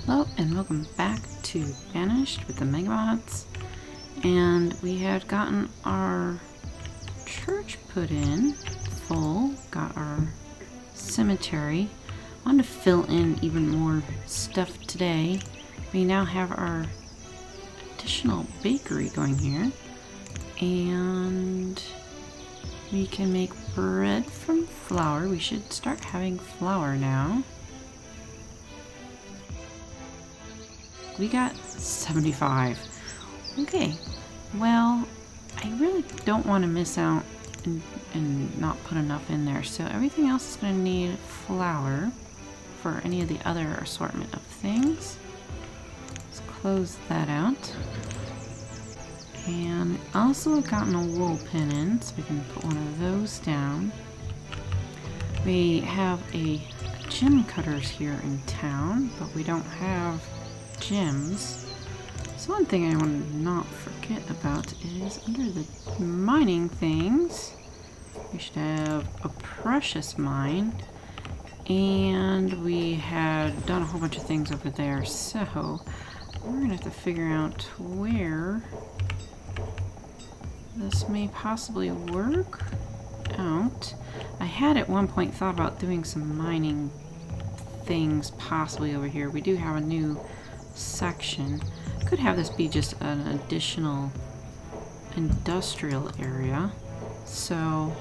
Hello and welcome back to Banished with the MegaMods. And we had gotten our church put in full, got our cemetery. Wanted to fill in even more stuff today. We now have our additional bakery going here. And we can make bread from flour. We should start having flour now. We got 75. Okay, well, I really don't want to miss out and not put enough in there. So everything else is going to need flour for any of the other assortment of things. Let's close that out. And also I've gotten a wool pin in, so we can put one of those down. We have a gem cutters here in town, but we don't have gems. So one thing I want to not forget about is under the mining things, we should have a precious mine, and we had done a whole bunch of things over there, so we're gonna have to figure out where this may possibly work out. I had at one point thought about doing some mining things possibly over here. We do have a new section. Could have this be just an additional industrial area, so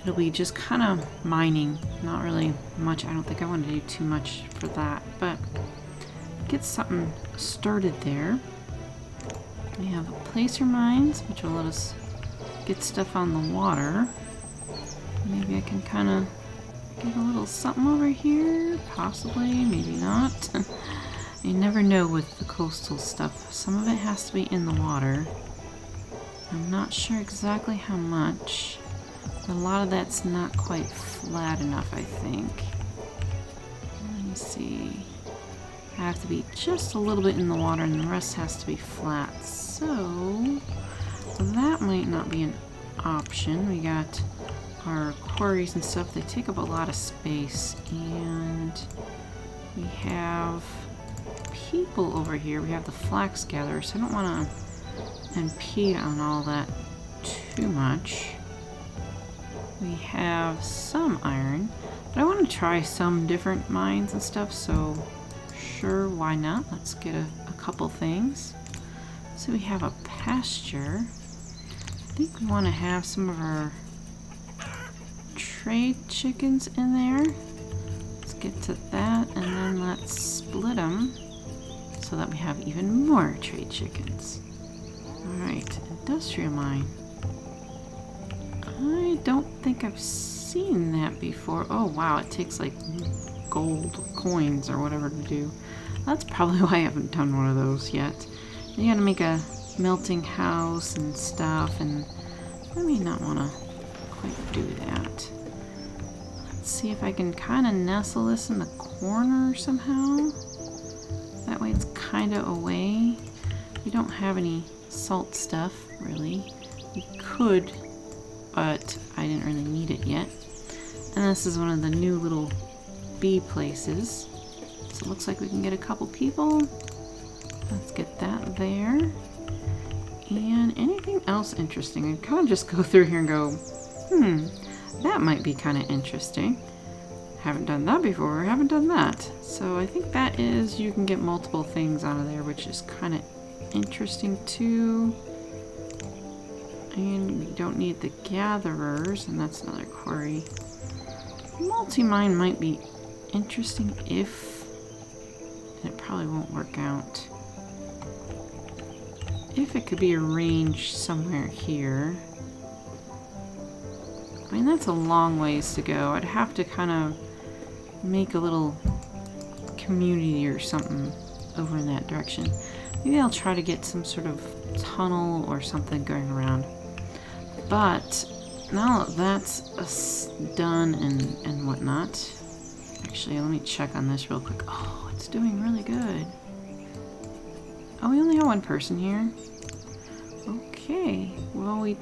it'll be just kind of mining, not really much. I don't think I want to do too much for that, but get something started there. We have placer mines, which will let us get stuff on the water. Maybe I can kind of get a little something over here, possibly, maybe not. You never know with the coastal stuff. Some of it has to be in the water. I'm not sure exactly how much. A lot of that's not quite flat enough, I think. Let me see. I have to be just a little bit in the water and the rest has to be flat. So that might not be an option. We got our quarries and stuff. They take up a lot of space. And we have people over here. We have the flax gatherers, so I don't want to impede on all that too much. We have some iron, but I want to try some different mines and stuff, so sure, why not? Let's get a couple things. So we have a pasture. I think we want to have some of our trade chickens in there. Let's get to that, and then let's split them so that we have even more trade chickens. Alright, industrial mine. I don't think I've seen that before. Oh wow, it takes like gold coins or whatever to do. That's probably why I haven't done one of those yet. You gotta make a melting house and stuff, and I may not want to quite do that. Let's see if I can kind of nestle this in the corner somehow. That way it's kind of away. We don't have any salt stuff, really. We could, but I didn't really need it yet. And this is one of the new little bee places. So it looks like we can get a couple people. Let's get that there. And anything else interesting? I kind of just go through here and go, that might be kind of interesting. Haven't done that before, haven't done that. So I think that is, you can get multiple things out of there, which is kind of interesting too. And we don't need the gatherers, and that's another quarry. Multi-mine might be interesting if, and it probably won't work out. If it could be arranged somewhere here. I mean, that's a long ways to go. I'd have to kind of make a little community or something over in that direction. Maybe I'll try to get some sort of tunnel or something going around. But now that that's done and whatnot, actually let me check on this real quick. Oh, it's doing really good. Oh, we only have one person here. Okay, well, we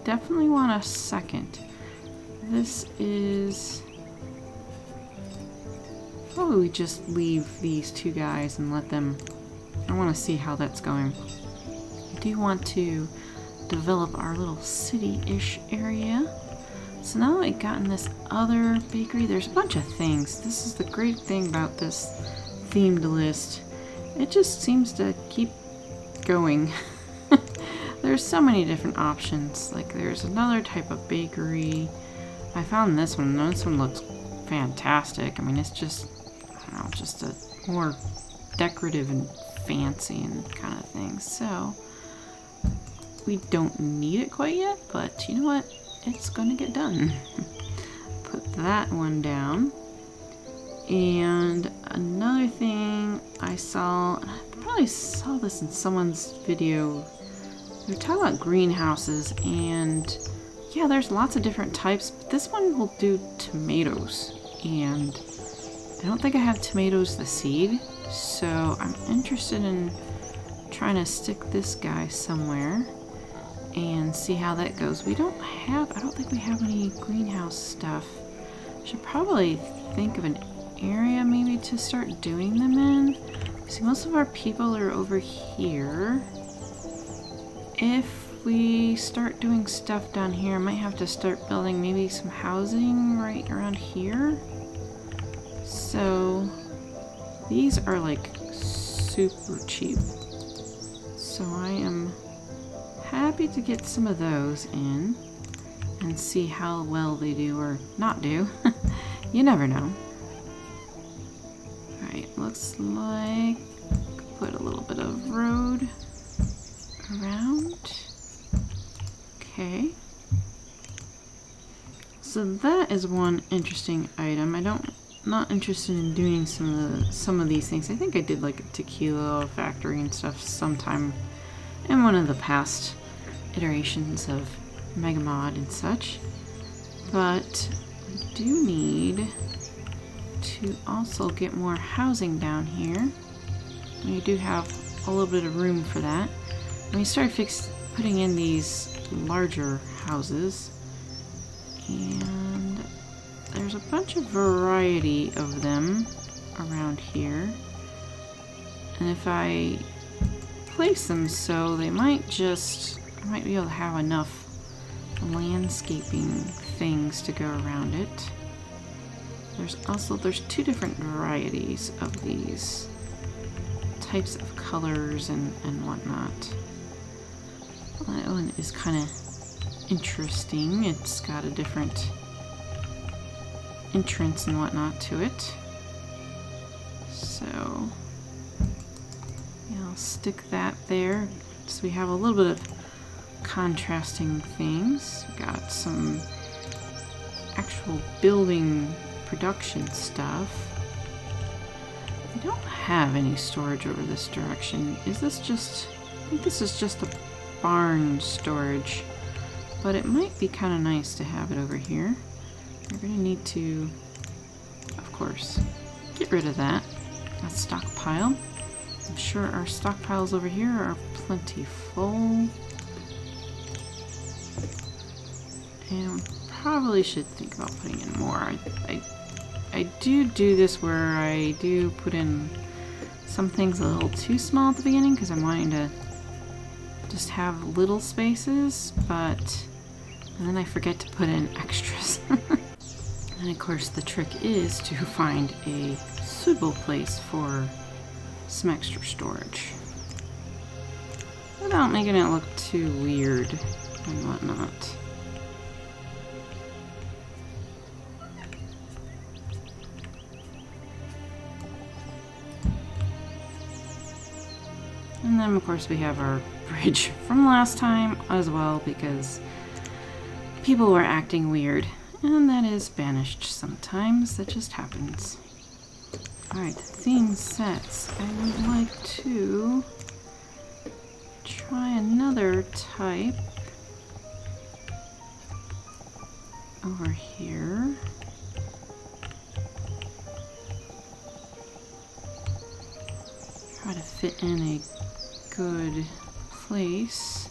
definitely want a second. This is Probably we just leave these two guys and let them... I want to see how that's going. I do want to develop our little city-ish area. So now that we've gotten this other bakery, there's a bunch of things. This is the great thing about this themed list. It just seems to keep going. There's so many different options. Like there's another type of bakery. I found this one. This one looks fantastic. I mean, it's just, I don't know, just a more decorative and fancy and kind of thing. So we don't need it quite yet, but you know what? It's gonna get done. Put that one down. And another thing I saw, and I probably saw this in someone's video, they were talking about greenhouses, and yeah, there's lots of different types, but this one will do tomatoes. And I don't think I have tomatoes the seed, so I'm interested in trying to stick this guy somewhere and see how that goes. I don't think we have any greenhouse stuff. Should probably think of an area maybe to start doing them in. See, most of our people are over here. If we start doing stuff down here, I might have to start building maybe some housing right around here. So these are like super cheap. So I am happy to get some of those in and see how well they do or not do. You never know. Alright, looks like put a little bit of road around. Okay. So that is one interesting item. Not interested in doing some of these things. I think I did like a tequila factory and stuff sometime in one of the past iterations of MegaMod and such. But we do need to also get more housing down here. We do have a little bit of room for that. And we started putting in these larger houses. And there's a bunch of variety of them around here. And if I place them so, I might be able to have enough landscaping things to go around it. There's two different varieties of these types of colors and whatnot. That one is kind of interesting. It's got a different entrance and whatnot to it. So yeah, I'll stick that there so we have a little bit of contrasting things. We got some actual building production stuff. We don't have any storage over this direction. Is this just... I think this is just a barn storage. But it might be kind of nice to have it over here. We're going to need to, of course, get rid of that. That stockpile. I'm sure our stockpiles over here are plenty full. And probably should think about putting in more. I do this where I do put in some things a little too small at the beginning because I'm wanting to just have little spaces, and then I forget to put in extras. And of course the trick is to find a suitable place for some extra storage without making it look too weird and whatnot. And then of course we have our bridge from last time as well because people were acting weird. And that is banished sometimes. That just happens. Alright, theme sets. I would like to try another type over here. Try to fit in a good place.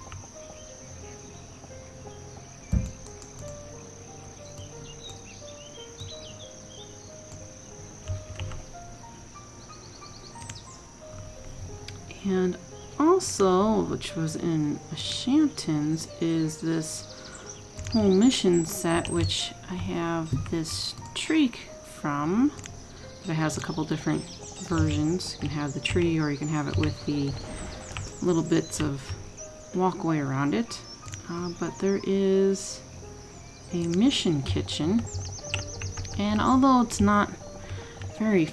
And also, which was in Shanton's, is this whole mission set, which I have this tree from. But it has a couple different versions. You can have the tree, or you can have it with the little bits of walkway around it. But there is a mission kitchen, and although it's not very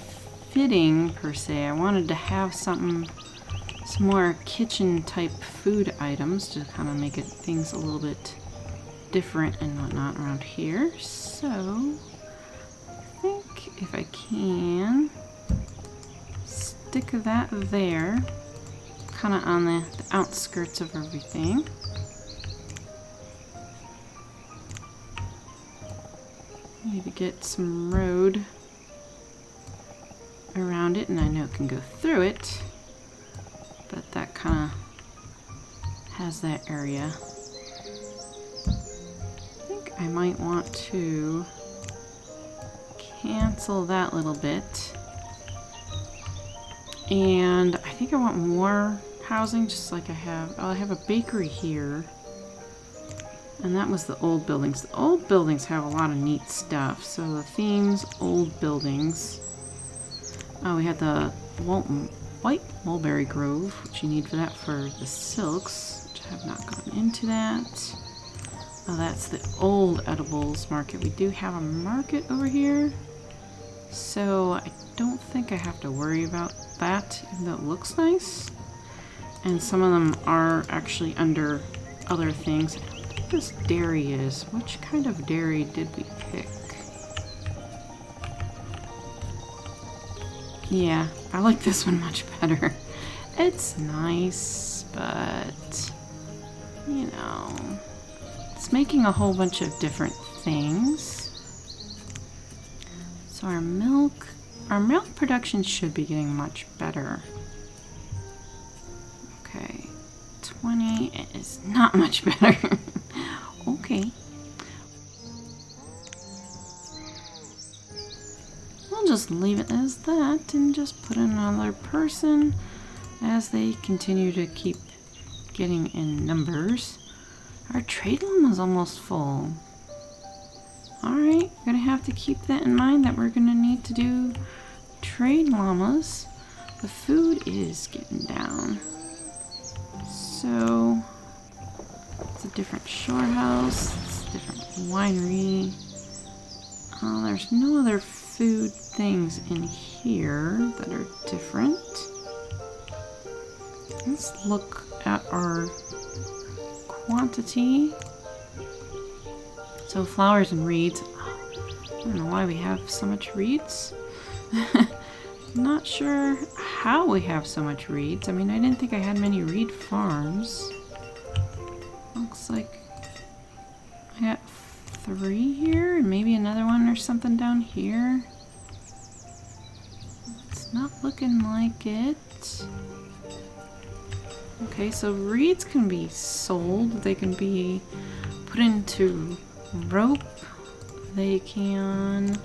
fitting per se, I wanted to have some more kitchen type food items to kind of make things a little bit different and whatnot around here. So I think if I can stick that there, kind of on the outskirts of everything. Need to get some road around it, and I know it can go through it, but that kind of has that area. I think I might want to cancel that little bit, and I think I want more housing, just like I have. Oh, I have a bakery here. And that was the old buildings. The old buildings have a lot of neat stuff. So the themes, old buildings. Oh, we had the white mulberry grove, which you need for that for the silks, which I have not gotten into that. Oh, that's the old edibles market. We do have a market over here. So I don't think I have to worry about that, even though it looks nice. And some of them are actually under other things. This dairy is. Which kind of dairy did we pick? Yeah, I like this one much better. It's nice, but you know, it's making a whole bunch of different things. So our milk production should be getting much better. Okay, 20 is not much better. Okay. We'll just leave it as that and just put in another person as they continue to keep getting in numbers. Our trade line was almost full. Alright, we're gonna have to keep that in mind, that we're gonna need to do trade llamas. The food is getting down. So it's a different shore house, it's a different winery. There's no other food things in here that are different. Let's look at our quantity. So flowers and reeds. I don't know why we have so much reeds. Not sure how we have so much reeds. I mean, I didn't think I had many reed farms. Looks like I got 3 here, and maybe another one or something down here. It's not looking like it. Okay, so reeds can be sold. They can be put into rope. They can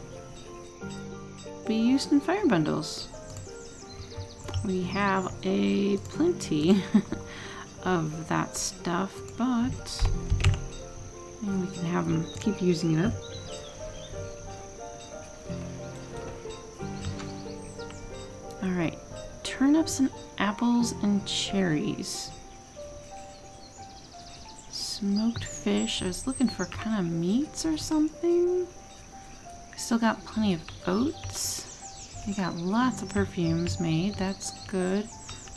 be used in fire bundles. We have a plenty of that stuff, but we can have them keep using it up. Alright, turnips and apples and cherries. Smoked fish. I was looking for kind of meats or something. We still got plenty of oats. We got lots of perfumes made. That's good.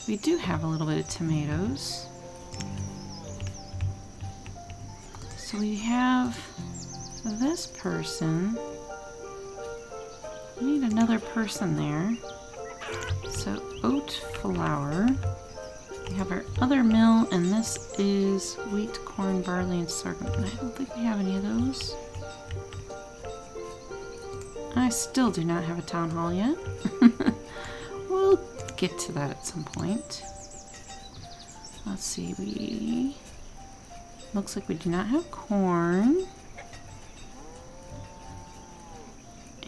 We do have a little bit of tomatoes. So we have this person. We need another person there. So oat flour. We have our other mill, and this is wheat, corn, barley, and sorghum. And I don't think we have any of those. I still do not have a town hall yet. We'll get to that at some point. Let's see, looks like we do not have corn.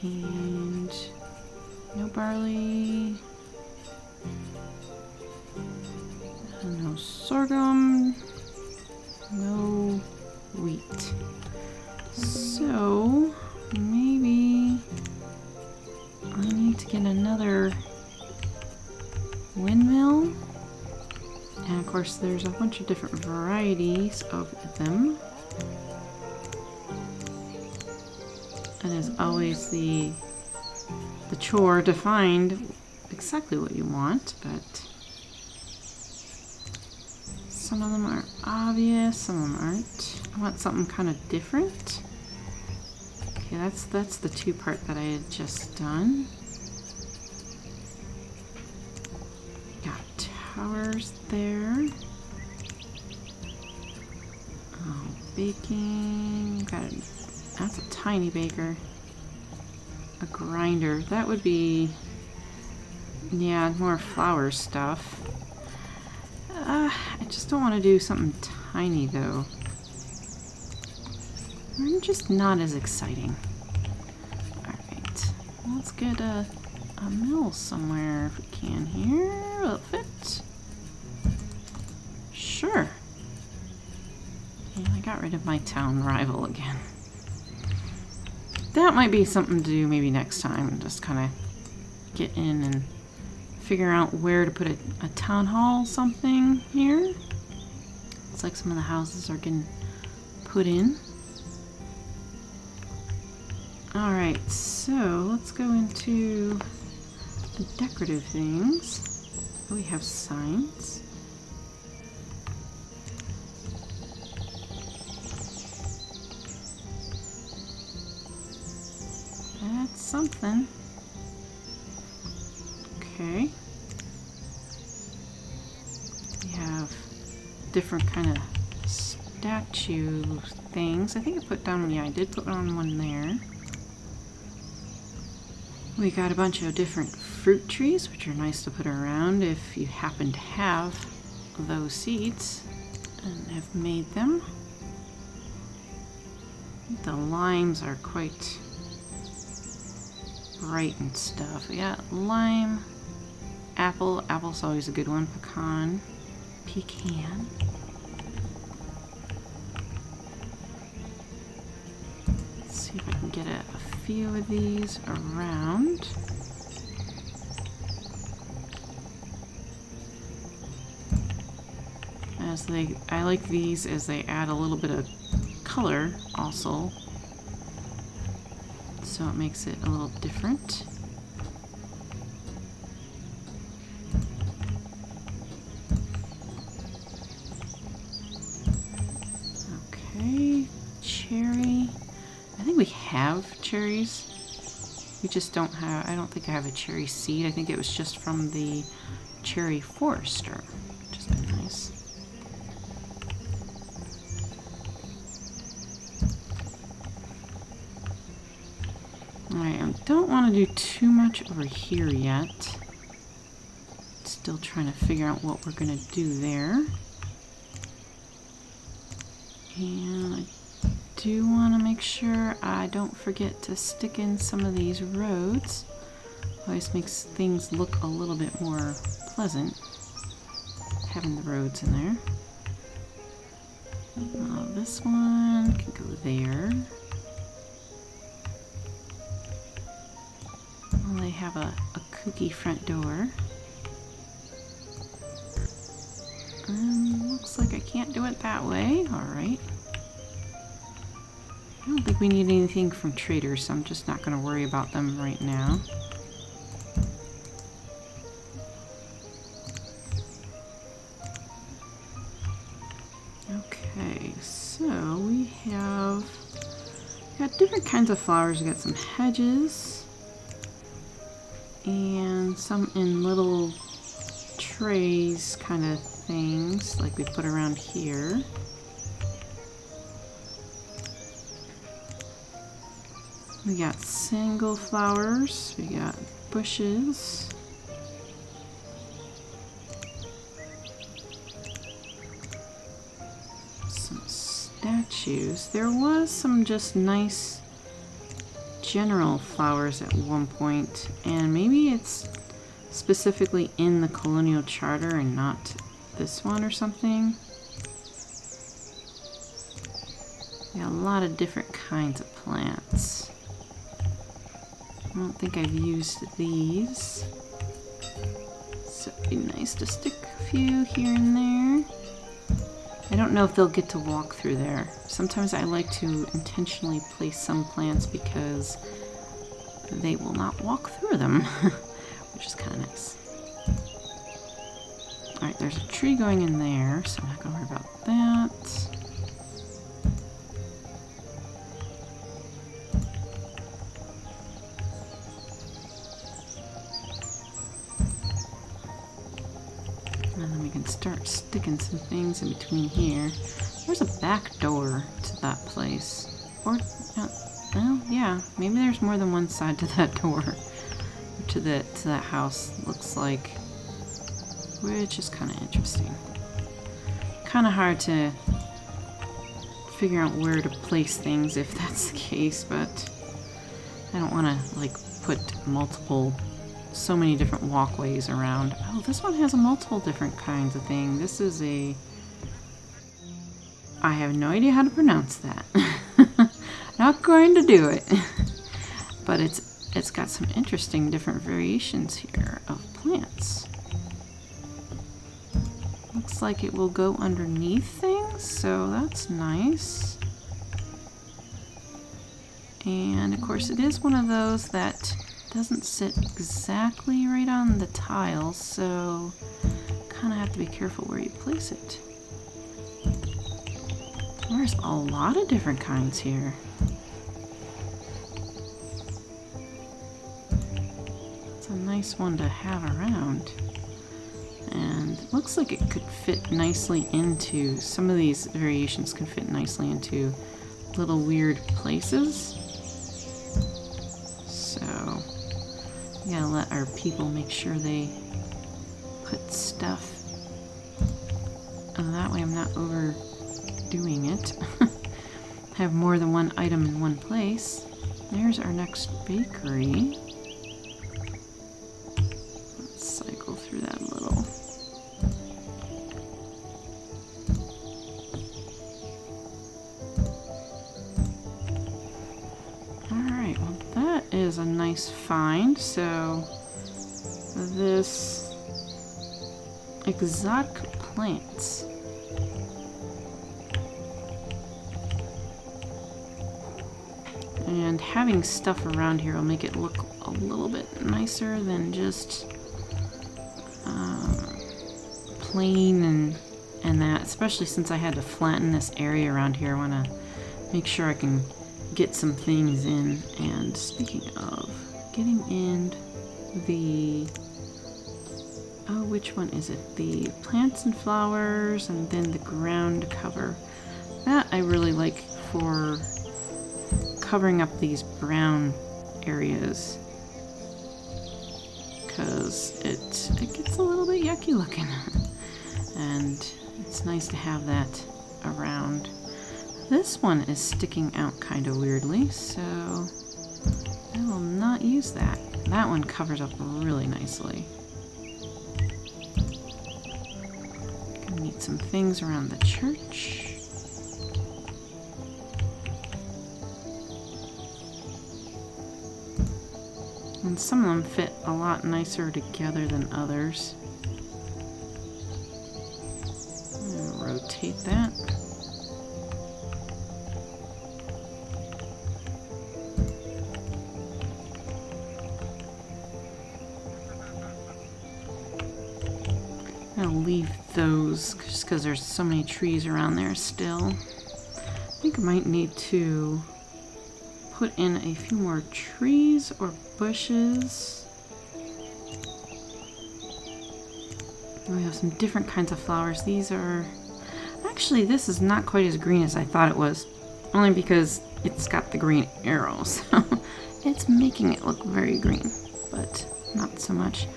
And no barley. No sorghum. No wheat. So maybe I need to get another windmill. And of course there's a bunch of different varieties of them. And as always the chore to find exactly what you want, but some of them are obvious, some of them aren't. I want something kind of different. Okay, that's the two part that I had just done. Got towers there. Oh, baking. Got it. That's a tiny baker. A grinder. That would be, yeah, more flour stuff. I just don't want to do something tiny though. I'm just not as exciting. Alright, let's get a mill somewhere if we can here. Will it fit? Sure. And I got rid of my town rival again. That might be something to do maybe next time. Just kind of get in and figure out where to put a town hall something here. It's like some of the houses are getting put in. Alright, so let's go into the decorative things. We have signs. That's something. Okay. We have different kind of statue things. I think I put down, yeah, I did put on one there. We got a bunch of different fruit trees, which are nice to put around if you happen to have those seeds and have made them. The limes are quite bright and stuff. We got lime, apple. Apple's always a good one. Pecan. Let's see if I can get a few of these around. I like these as they add a little bit of color also. So it makes it a little different. Okay, cherry. I think we have cherries. We just don't have, I don't think I have a cherry seed. I think it was just from the cherry forester, which has been nice. Alright, I don't want to do too much over here yet. Still trying to figure out what we're going to do there. And I do want to make sure I don't forget to stick in some of these roads. Always makes things look a little bit more pleasant, having the roads in there. This one can go there. Well, they have a kooky front door. Looks like I can't do it that way. Alright. I don't think we need anything from traders, so I'm just not going to worry about them right now. Okay, so we got different kinds of flowers. We got some hedges and some in little trays kind of things like we put around here. We got single flowers, we got bushes. Some statues. There was some just nice general flowers at one point, and maybe it's specifically in the colonial charter and not this one or something. Got a lot of different kinds of plants. I don't think I've used these. So it'd be nice to stick a few here and there. I don't know if they'll get to walk through there. Sometimes I like to intentionally place some plants because they will not walk through them, which is kind of nice. Alright, there's a tree going in there, so I'm not going to worry about that. And then we can start sticking some things in between here. There's a back door to that place. Or, well, yeah, maybe there's more than one side to that door. Or to that house, looks like. Which is kind of interesting. Kind of hard to figure out where to place things if that's the case, but I don't want to, like, put so many different walkways around. Oh, this one has a multiple different kinds of thing. This is I have no idea how to pronounce that. Not going to do it. But it's got some interesting different variations here of plants. Looks like it will go underneath things, so that's nice. And of course it is one of those that doesn't sit exactly right on the tiles, so kind of have to be careful where you place it. There's a lot of different kinds here. It's a nice one to have around. And it looks like it could fit nicely into, some of these variations can fit nicely into little weird places. So, we gotta let our people make sure they put stuff. And that way I'm not overdoing it. Have more than one item in one place. There's our next bakery. Let's cycle through that a little. Alright, well that is a nice find. So this exotic plants. And having stuff around here will make it look a little bit nicer than just plain and that, especially since I had to flatten this area around here. I want to make sure I can get some things in. And speaking of getting in the, oh, which one is it? The plants and flowers and then the ground cover. That I really like for covering up these brown areas, because it gets a little bit yucky looking. And it's nice to have that around. This one is sticking out kind of weirdly, so I will not use that. That one covers up really nicely. Gonna need some things around the church. And some of them fit a lot nicer together than others. I'm gonna rotate that. I'll leave those just because there's so many trees around there still. I think I might need to put in a few more trees or bushes. We have some different kinds of flowers. These are... Actually, this is not quite as green as I thought it was. Only because it's got the green arrows. So it's making it look very green, but not so much.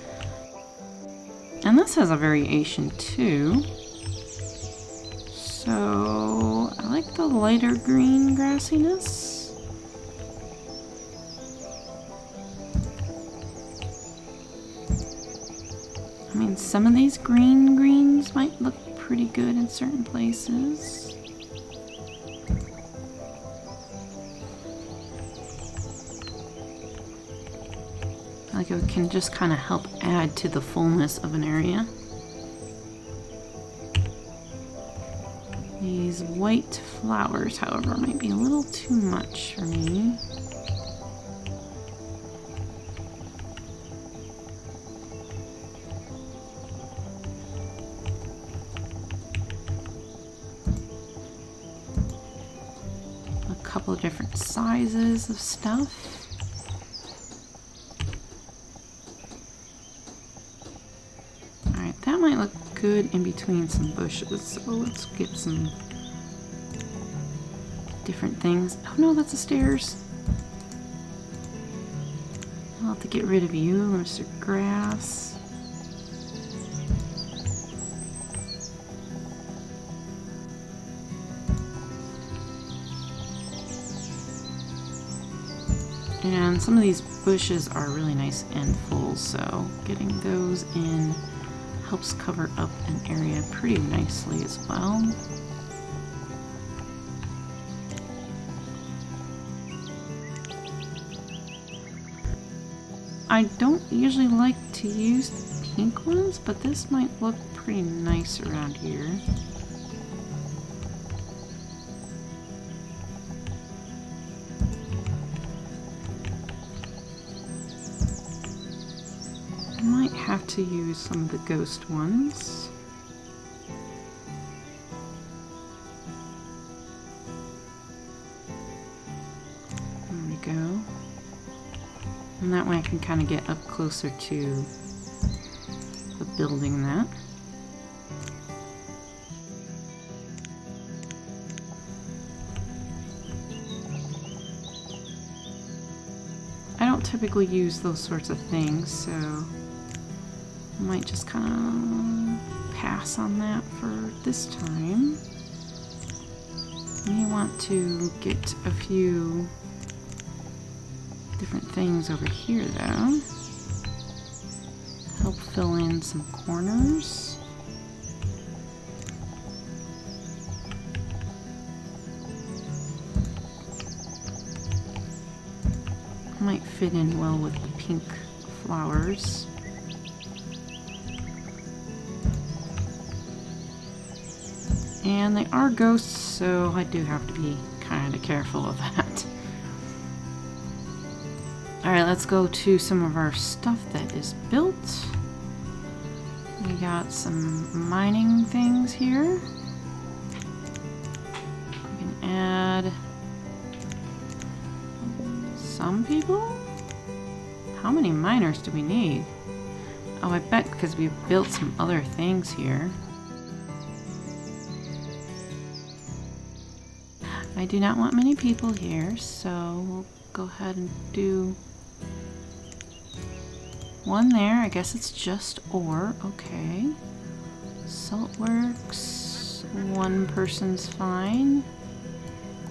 And this has a variation too. So I like the lighter green grassiness. I mean, And some of these greens might look pretty good in certain places. Like it can just kind of help add to the fullness of an area. These white flowers, however, might be a little too much for me. A couple of different sizes of stuff. Alright, that might look good in between some bushes, so let's get some different things. Oh no, that's the stairs. I'll have to get rid of you, Mr. Grass. And some of these bushes are really nice and full, so getting those in helps cover up an area pretty nicely as well. I don't usually like to use the pink ones, but this might look pretty nice around here. I might have to use some of the ghost ones. There we go. And that way I can kind of get up closer to the building that. I don't typically use those sorts of things, so I might just kind of pass on that for this time. We want to get a few different things over here though. Help fill in some corners. Might fit in well with the pink flowers. And they are ghosts, so I do have to be kind of careful of that. Alright, let's go to some of our stuff that is built. We got some mining things here. We can add some people? How many miners do we need? Oh, I bet because we've built some other things here. I do not want many people here, so we'll go ahead and do one there. I guess it's just ore. Okay. Saltworks. One person's fine.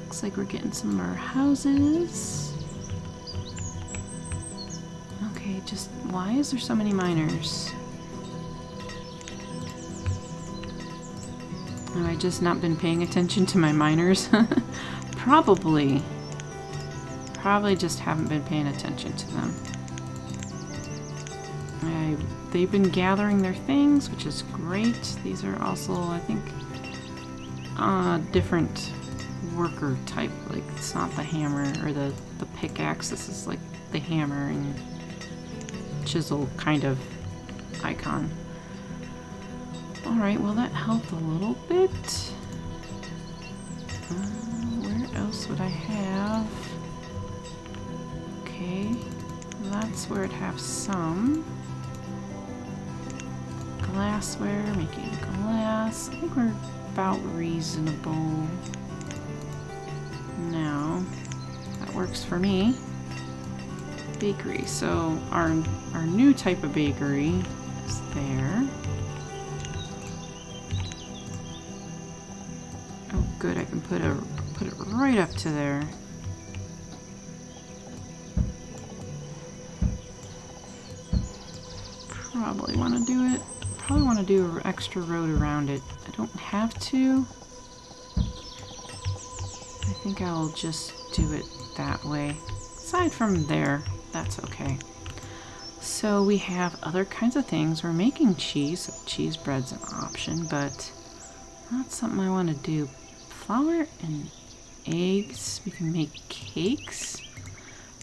Looks like we're getting some more houses. Okay, just why is there so many miners? Have I just not been paying attention to my miners? Probably. Probably just haven't been paying attention to them. They've been gathering their things, which is great. These are also, I think, different worker type. Like, it's not the hammer or the pickaxe. This is like the hammer and chisel kind of icon. Alright, well that helped a little bit. Where else would I have? Okay, that's where I'd have some. Glassware, making glass. I think we're about reasonable now. That works for me. Bakery, so our new type of bakery is there. Oh good, I can put it right up to there. Probably want to do it probably want to do an extra road around it. I don't have to. I think I'll just do it that way. Aside from there, that's okay. So we have other kinds of things. We're making cheese. Cheese bread's an option, but not something I want to do. Flour and eggs. We can make cakes.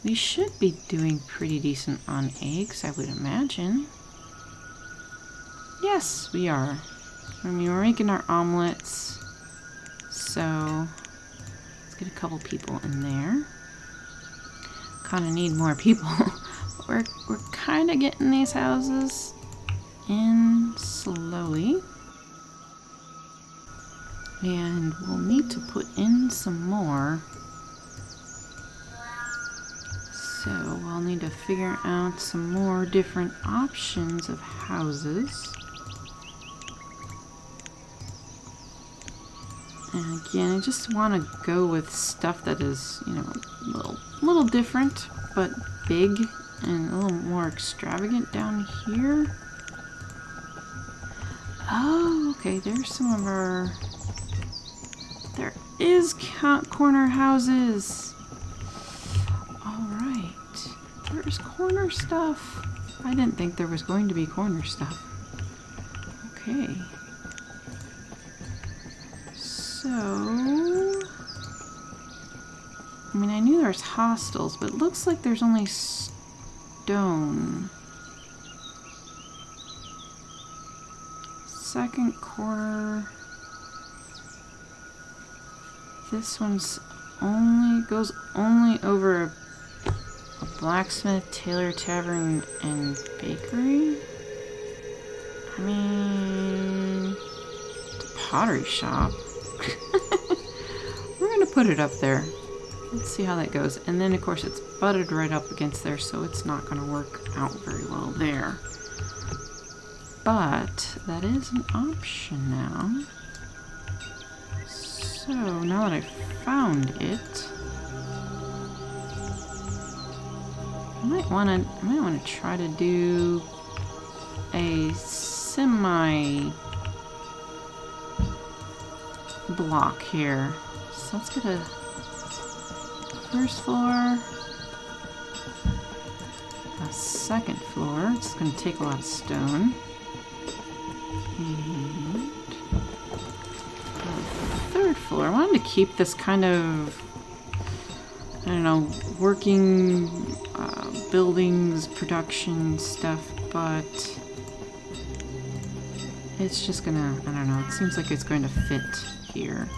We should be doing pretty decent on eggs, I would imagine. Yes, we are. I mean, we're making our omelets. So let's get a couple people in there. Kind of need more people. We're kind of getting these houses in slowly. And we'll need to put in some more. So I'll need to figure out some more different options of houses. And again, I just want to go with stuff that is, you know, a little different, but big and a little more extravagant down here. Oh, okay, there's some of our... There is corner houses. Alright, there's corner stuff. I didn't think there was going to be corner stuff. Okay. So... I mean, I knew there was hostels, but it looks like there's only stone. Second quarter. This one's goes only over a blacksmith, tailor, tavern, and bakery. I mean, it's a pottery shop. We're gonna put it up there. Let's see how that goes. And then, of course, it's butted right up against there, so it's not going to work out very well there. But that is an option now. So, now that I've found it, I might want to try to do a semi block here. So let's get a first floor, a second floor. It's going to take a lot of stone. And a third floor. I wanted to keep this kind of, I don't know, working buildings, production stuff, but it's just gonna, I don't know, it seems like it's going to fit here.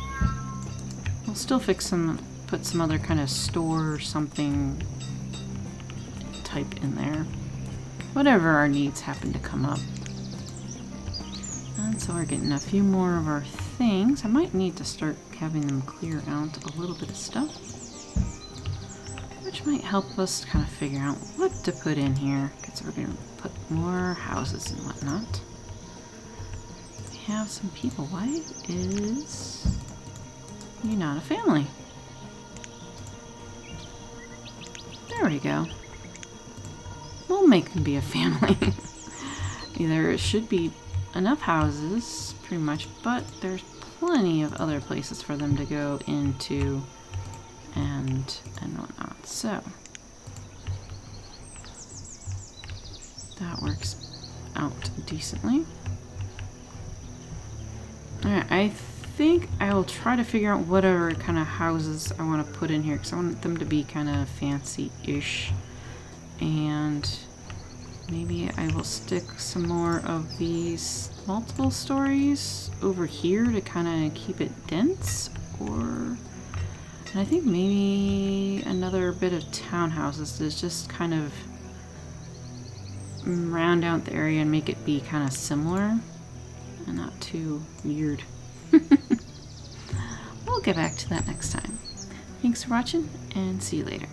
We'll still put some other kind of store or something type in there. Whatever our needs happen to come up. And so we're getting a few more of our things. I might need to start having them clear out a little bit of stuff, which might help us kind of figure out what to put in here, because we're going to put more houses and whatnot. We have some people. Why is you not a family? There we go. We'll make them be a family. There should be enough houses, pretty much, but there's plenty of other places for them to go into and whatnot. So that works out decently. Alright, I think I will try to figure out whatever kind of houses I want to put in here, because I want them to be kind of fancy-ish. And maybe I will stick some more of these multiple stories over here to kind of keep it dense, and I think maybe another bit of townhouses to just kind of round out the area and make it be kind of similar and not too weird. We'll get back to that next time. Thanks for watching, and see you later.